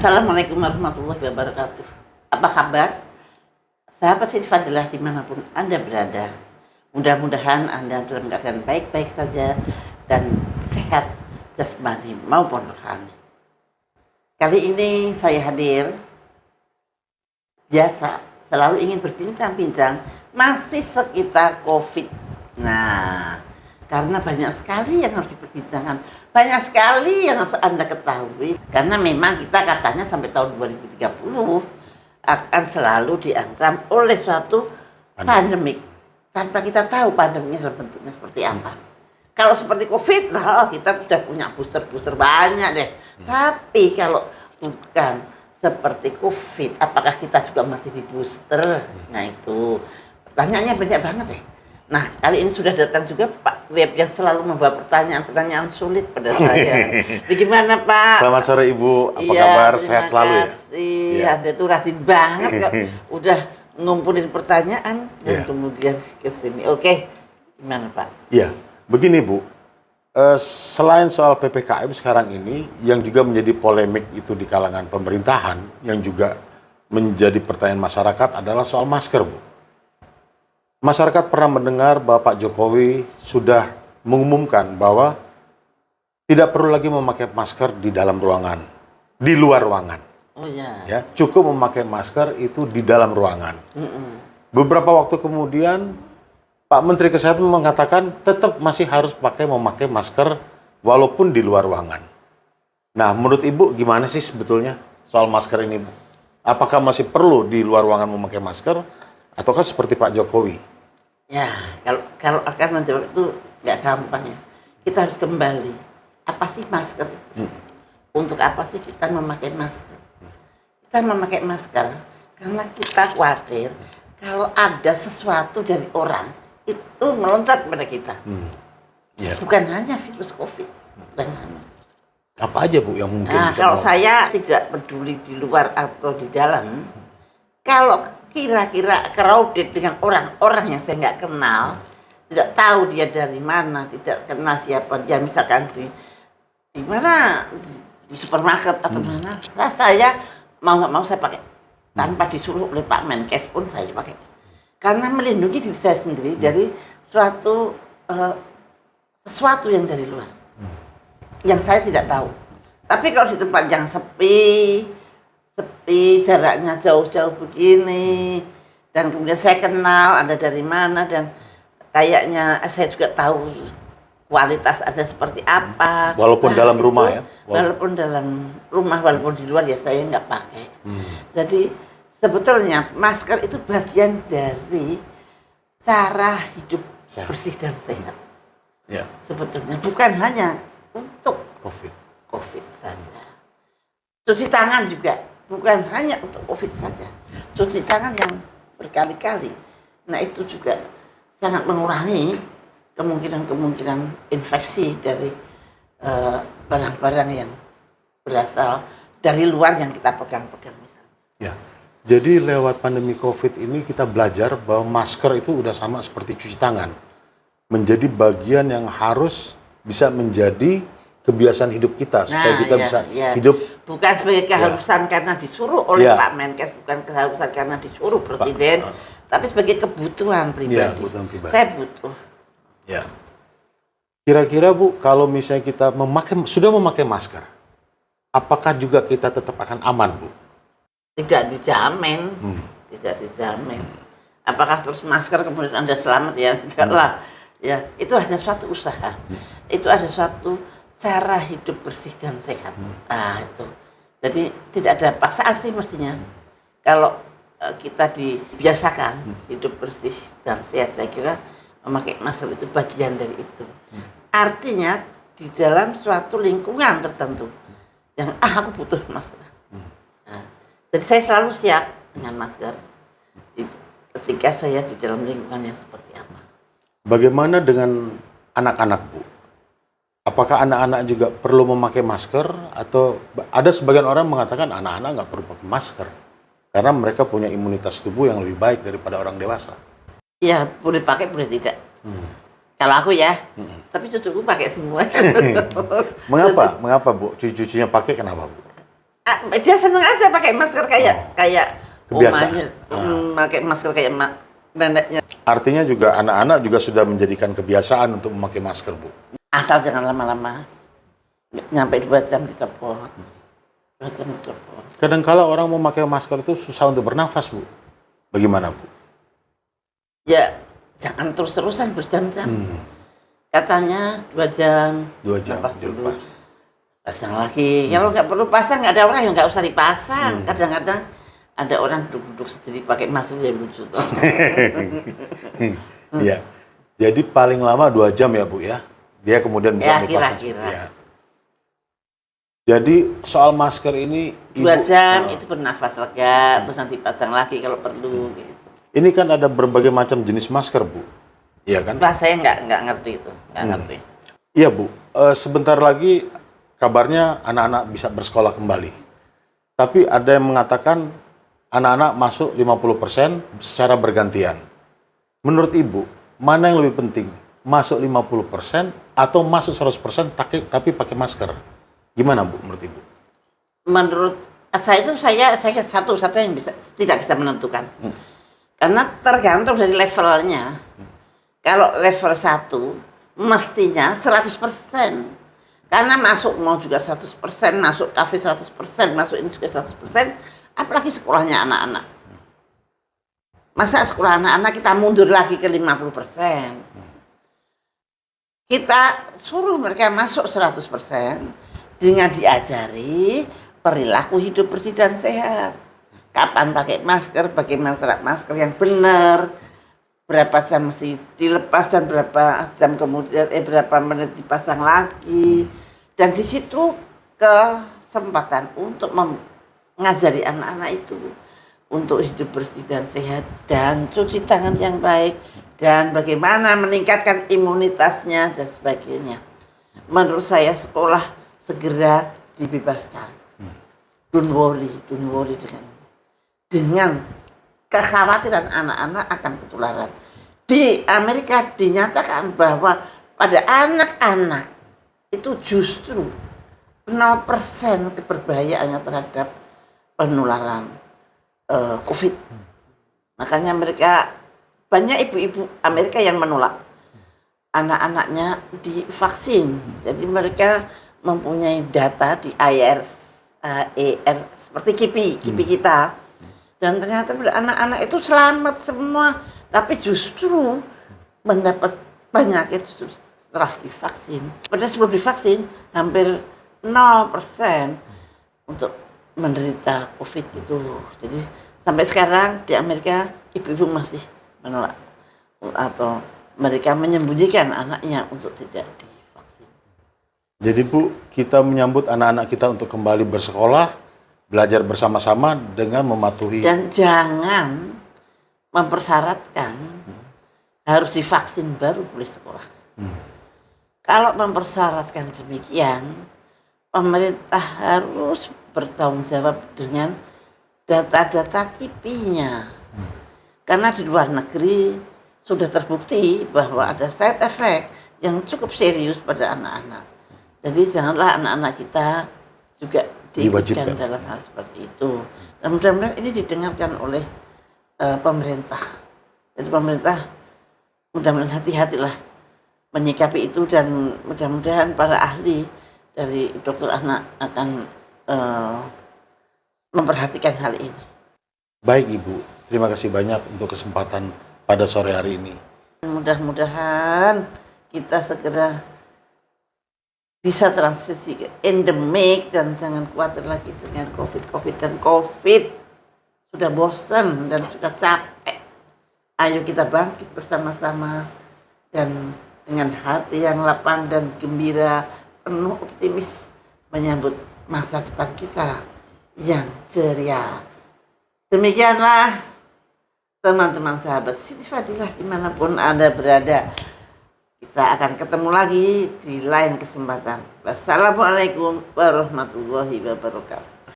Assalamualaikum warahmatullahi wabarakatuh. Apa kabar? Sahabat Siti Fadilah dimanapun Anda berada. Mudah-mudahan Anda dalam keadaan baik-baik saja dan sehat jasmani maupun rohani. Kali ini saya hadir biasa selalu ingin berbincang-bincang masih sekitar COVID. Nah, karena banyak sekali yang harus diperbincangkan, banyak sekali yang harus Anda ketahui. Karena memang kita katanya sampai tahun 2030 akan selalu diancam oleh suatu pandemik. Tanpa kita tahu pandeminya dalam bentuknya seperti apa. Kalau seperti COVID, nah kita sudah punya booster banyak deh. Tapi kalau bukan seperti COVID, apakah kita juga masih di booster? Nah itu pertanyaannya banyak banget deh. Nah kali ini sudah datang juga Pak Web yang selalu membawa pertanyaan-pertanyaan sulit pada saya. Bagaimana Pak? Selamat sore Ibu, apa kabar? Sehat selalu ya? Terima kasih, Anda tuh rajin banget kok. Udah ngumpulin pertanyaan dan kemudian ke sini. Oke, gimana Pak? Iya, begini Bu, selain soal PPKM sekarang ini, yang juga menjadi polemik itu di kalangan pemerintahan, yang juga menjadi pertanyaan masyarakat adalah soal masker Bu. Masyarakat pernah mendengar Bapak Jokowi sudah mengumumkan bahwa tidak perlu lagi memakai masker di dalam ruangan, di luar ruangan. Oh ya. Ya, cukup memakai masker itu di dalam ruangan. Beberapa waktu kemudian Pak Menteri Kesehatan mengatakan tetap masih harus memakai masker walaupun di luar ruangan. Nah, menurut Ibu gimana sih sebetulnya soal masker ini? Apakah masih perlu di luar ruangan memakai masker ataukah seperti Pak Jokowi? Ya, kalau akan menjawab itu nggak gampang ya. Kita harus kembali. Apa sih masker itu? Untuk apa sih kita memakai masker? Kita memakai masker karena kita khawatir kalau ada sesuatu dari orang itu meloncat kepada kita. Bukan hanya virus COVID, bukan hanya. Apa aja Bu yang mungkin bisa kalau saya tidak peduli di luar atau di dalam, kalau kira-kira crowded dengan orang-orang yang saya nggak kenal, tidak tahu dia dari mana, tidak kenal siapa dia, misalkan di mana, di supermarket atau mana, saya mau nggak mau saya pakai, tanpa disuruh oleh Pak Menkes pun saya pakai, karena melindungi diri saya sendiri dari sesuatu yang dari luar, yang saya tidak tahu. Tapi kalau di tempat yang sepi, jaraknya jauh-jauh begini, dan kemudian saya kenal Anda dari mana, dan kayaknya saya juga tahu kualitas Anda seperti apa. Walaupun dalam rumah ya? Walaupun dalam rumah, walaupun di luar ya saya nggak pakai. Jadi sebetulnya masker itu bagian dari cara hidup bersih dan sehat. Ya. Sebetulnya bukan hanya untuk COVID saja. Cuci tangan juga bukan hanya untuk COVID saja. Cuci tangan yang berkali-kali. Nah itu juga sangat mengurangi kemungkinan infeksi dari barang-barang yang berasal dari luar yang kita pegang-pegang misalnya. Ya. Jadi lewat pandemi COVID ini kita belajar bahwa masker itu udah sama seperti cuci tangan. Menjadi bagian yang harus bisa menjadi kebiasaan hidup kita supaya kita bisa hidup bukan sebagai keharusan karena disuruh oleh Pak Menkes, bukan keharusan karena disuruh Presiden, tapi sebagai kebutuhan pribadi. Saya butuh. Ya. Kira-kira Bu, kalau misalnya kita sudah memakai masker, apakah juga kita tetap akan aman Bu? Tidak dijamin, tidak dijamin. Apakah terus masker kemudian Anda selamat ya? Enggak lah. Ya, itu hanya suatu usaha. Itu ada suatu cara hidup bersih dan sehat. Nah itu. Jadi tidak ada paksaan sih mestinya. Kalau kita dibiasakan hidup bersih dan sehat, saya kira memakai masker itu bagian dari itu. Artinya di dalam suatu lingkungan tertentu yang aku butuh masker. Nah, jadi saya selalu siap dengan masker ketika saya di dalam lingkungan yang seperti apa. Bagaimana dengan anak-anak Bu? Apakah anak-anak juga perlu memakai masker atau ada sebagian orang mengatakan anak-anak nggak perlu pakai masker karena mereka punya imunitas tubuh yang lebih baik daripada orang dewasa? Iya, boleh pakai boleh tidak. Kalau aku ya, tapi cucuku pakai semua. Mengapa? Mengapa Bu? Cucunya pakai kenapa Bu? Dia seneng aja pakai masker kayak Kebiasaan. omanya, pakai masker kayak neneknya. Artinya juga anak-anak juga sudah menjadikan kebiasaan untuk memakai masker, Bu. Asal jangan lama-lama. Nyampe 2 jam dicopot. 2 jam dicopot. Kadang-kala orang mau pakai masker itu susah untuk bernafas, Bu. Bagaimana, Bu? Ya, jangan terus-terusan berjam-jam. Katanya 2 jam. 2 jam Napas dulu. dilepas. Pasang lagi. Kalau nggak perlu pasang, nggak ada orang yang nggak usah dipasang. Kadang-kadang ada orang duduk-duduk sendiri pakai masker yang lucu tuh. Iya. Jadi paling lama 2 jam ya, Bu ya. Dia kemudian bisa Ya, melepas. kira-kira. Ya. Jadi soal masker ini 2 jam itu bernafas lega, terus nanti pasang lagi kalau perlu. Gitu. ini kan ada berbagai macam jenis masker, Bu. Iya kan? Bah, saya nggak ngerti itu, nggak ngerti. Iya, Bu. Sebentar lagi kabarnya anak-anak bisa bersekolah kembali. Tapi ada yang mengatakan anak-anak masuk 50% secara bergantian. Menurut Ibu, mana yang lebih penting? Masuk 50% atau masuk 100% tapi pakai masker? Gimana, Bu, menurut Ibu? Menurut saya satu-satu yang tidak bisa menentukan. Karena tergantung dari levelnya. Kalau level 1 mestinya 100%. Karena masuk mau juga 100%, masuk kafe 100%, masuk ini juga 100%, apalagi sekolahnya anak-anak. Masa sekolah anak-anak kita mundur lagi ke 50%. Kita suruh mereka masuk 100% dengan diajari perilaku hidup bersih dan sehat. Kapan pakai masker, bagaimana cara masker yang benar, berapa jam mesti dilepas dan berapa jam kemudian berapa menit dipasang lagi. Dan di situ kesempatan untuk mengajari anak-anak itu untuk hidup bersih dan sehat dan cuci tangan yang baik dan bagaimana meningkatkan imunitasnya dan sebagainya. Menurut saya sekolah segera dibebaskan. Don't worry dengan kekhawatiran anak-anak akan ketularan. Di Amerika dinyatakan bahwa pada anak-anak itu justru 0% keberbahayaannya terhadap penularan COVID. Makanya mereka banyak ibu-ibu Amerika yang menolak anak-anaknya divaksin. Jadi mereka mempunyai data di AR seperti KIPI kita. Dan ternyata anak-anak itu selamat semua, tapi justru mendapat penyakit setelah divaksin. Padahal sebelum divaksin hampir 0% untuk menderita COVID itu. Jadi sampai sekarang di Amerika ibu-ibu masih menolak atau mereka menyembunyikan anaknya untuk tidak divaksin. Jadi, Bu, kita menyambut anak-anak kita untuk kembali bersekolah, belajar bersama-sama dengan mematuhi. Dan jangan mempersyaratkan harus divaksin baru boleh sekolah. Kalau mempersyaratkan demikian, pemerintah harus bertanggung jawab dengan data-data KIPI-nya. Karena di luar negeri sudah terbukti bahwa ada side effect yang cukup serius pada anak-anak. Jadi janganlah anak-anak kita juga diikutkan dalam hal seperti itu. Dan mudah-mudahan ini didengarkan oleh pemerintah. Jadi pemerintah mudah-mudahan hati-hatilah menyikapi itu dan mudah-mudahan para ahli dari dokter anak akan memperhatikan hal ini. Baik, Ibu. Terima kasih banyak untuk kesempatan pada sore hari ini. Mudah-mudahan kita segera bisa transisi ke endemik dan jangan khawatir lagi dengan COVID sudah bosan dan sudah capek. Ayo kita bangkit bersama-sama dan dengan hati yang lapang dan gembira, penuh optimis menyambut masa depan kita yang ceria. Demikianlah teman-teman sahabat Siti Fadilah dimanapun Anda berada. Kita akan ketemu lagi di lain kesempatan. Wassalamualaikum warahmatullahi wabarakatuh.